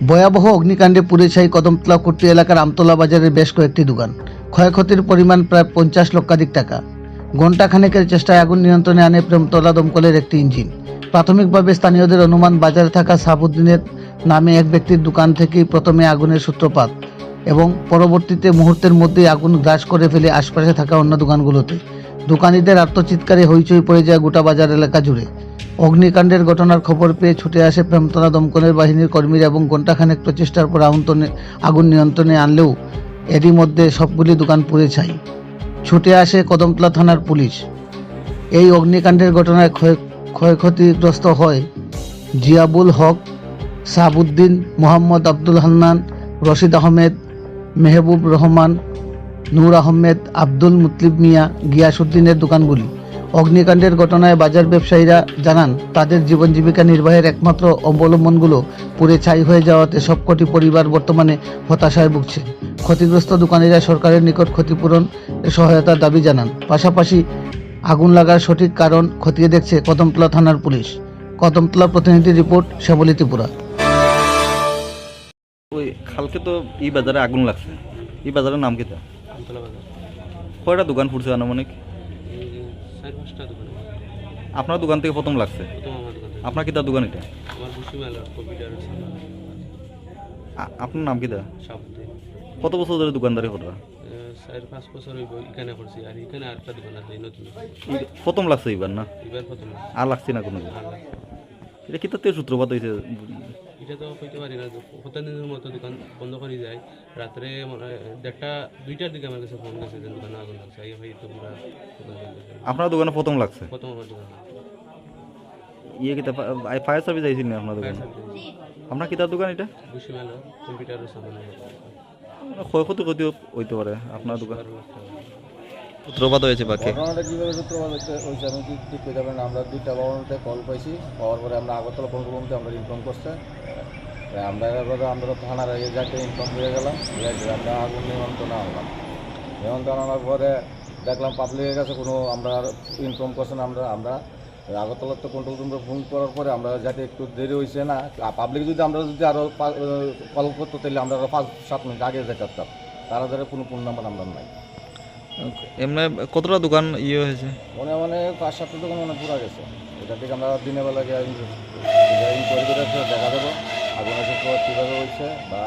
ভয়াবহ অগ্নিকাণ্ডে পুড়ে ছাই কদমতলা কুট্টি এলাকার আমতলা বাজারের বেশ কয়েকটি দোকান। ক্ষয়ক্ষতির পরিমাণ প্রায় 50 লক্ষাধিক টাকা। ঘণ্টাখানেকের চেষ্টায় আগুন নিয়ন্ত্রণে আনে প্রেমতলা দমকলের একটি ইঞ্জিন। প্রাথমিকভাবে স্থানীয়দের অনুমান, বাজারে থাকা সাহাবুদ্দিনের নামে এক ব্যক্তির দোকান থেকেই প্রথমে আগুনের সূত্রপাত এবং পরবর্তীতে মুহূর্তের মধ্যেই আগুন গ্রাস করে ফেলে আশপাশে থাকা অন্য দোকানগুলোতে। দোকানিদের আর্তচিৎকারে হইচই পড়ে যায় গোটা বাজার এলাকা জুড়ে। অগ্নিকাণ্ডের ঘটনার খবর পেয়ে ছুটে আসে প্রেমতলা দমকলের বাহিনীর কর্মীরা এবং ঘণ্টাখানেক প্রচেষ্টার পর আগুন নিয়ন্ত্রণে আনলেও এরই মধ্যে সবগুলি দোকান পুড়ে ছাই। ছুটে আসে কদমতলা থানার পুলিশ। এই অগ্নিকাণ্ডের ঘটনায় ক্ষয়ক্ষতিগ্রস্ত হয় জিয়াবুল হক, সাহাবুদ্দিন, মোহাম্মদ আব্দুল হান্নান, রশিদ আহমেদ, মেহবুব রহমান, নূর আহমেদ, আব্দুল মুতলিব মিয়া, গিয়াসউদ্দিনের দোকানগুলি। অগ্নিকাণ্ডের ঘটনায় বাজার ব্যবসায়ীরা জানান, তাদের জীবন জীবিকা নির্বাহের একমাত্র অবলম্বনগুলো পুড়ে ছাই হয়ে যাওয়াতে সবকটি পরিবার বর্তমানে হতাশায় ভুগছে। ক্ষতিগ্রস্ত দোকানিরা সরকারের নিকট ক্ষতিপূরণ সহায়তার দাবি জানান। পাশাপাশি আগুন লাগার সঠিক কারণ খতিয়ে দেখছে কদমতলা থানার পুলিশ। কদমতলা প্রতিনিধি রিপোর্ট, শ্যামলী ত্রিপুরা। ওই কালকে তো এই বাজারে আগুন লাগছে। এই বাজারের নাম কি? আমতলা বাজার। কয়টা দোকান ফুটছে আনুমানিক? এই 4-5টা দোকান। আপনার দোকান থেকে প্রথম লাগছে? প্রথম আমার দোকান থেকে। আপনার কি তার দোকান এটা? আমার বসি মেলার কম্পিউটার সামান। আপনার নাম কি? সাবতে। কত বছর ধরে দোকানদারি করা? 4-5 বছর হইব এখানে করছি, আর এখানে আরেকটা দোকান আছে নতুন। প্রথম লাগছে এবার না? এবার প্রথম। আর লাগছে না কোনো? এটা কি তার সূত্রপাত হয়েছে? এটা তো কইতে পারি না। প্রতিদিনের মতো দোকান বন্ধ করে যায়। রাত্রে 1:30-2টার দিকে আমার কাছে ফোন গেছে যে দোকানে আগুন লাগছে। এই ভাই তো পুরা দোকান জ্বলে গেছে। আপনার দোকানে প্রথম লাগছে? প্রথম আমার দোকান। ইয়ে কি ফায়ার সার্ভিস আইছিল না আপনার দোকানে? আপনার কি তার দোকান এটা? বসি মেলা কম্পিউটারের সামান। ক্ষয়ক্ষতি হইতে পারে আপনার দোকান। সূত্রপাত হয়েছে বাকি ঘটনাটা কীভাবে সূত্রপাত হয়েছে আমি ঠিক করে যাবেন। আমরা 2টা বাজে কল পাইছি, পাওয়ার পরে আমরা আগরতলা কন্ট্রোল আমরা ইনফর্ম করছে। আমরা এবারে আমরা থানার আগে যাকে ইনফর্ম হয়ে গেলাম, আমরা আগুন নিয়ন্ত্রণে আনলাম। নিয়ন্ত্রণ আনার পরে দেখলাম পাবলিকের কাছে কোনো আমরা ইনফর্ম করছে না। আমরা আগরতলার তো কন্ট্রোল রুমে ফোন করার পরে আমরা যাতে একটু দেরি হয়েছে না, পাবলিক যদি আমরা আরও কল করতো তাহলে আমরা আরও 5-7 মিনিট আগে যেতে পারতাম। তারা ধরে কোনো ফোন নাম্বার আমরা নাই। এমনি কতটা দোকান ইয়ে হয়েছে? মনে 5-7টা দোকান পুরা গেছে। এটা থেকে আমরা দিনের বেলা গিয়ে ইনকোয়ারি করে দেখা দেবো আগুনের সূত্রপাত কীভাবে হয়েছে বা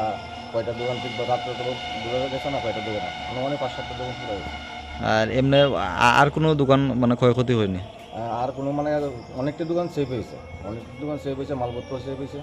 কয়টা দোকান ঠিক বা রাত্রে তো বোঝা গেছে না কয়টা দোকান। মনে 5-7টা দোকান পুরা গেছে। আর এমনি আর কোনো দোকান মানে ক্ষয়ক্ষতি হয়নি? আর কোনো অনেকটা দোকান সেভ হয়েছে, মালপত্র সেভ হয়েছে।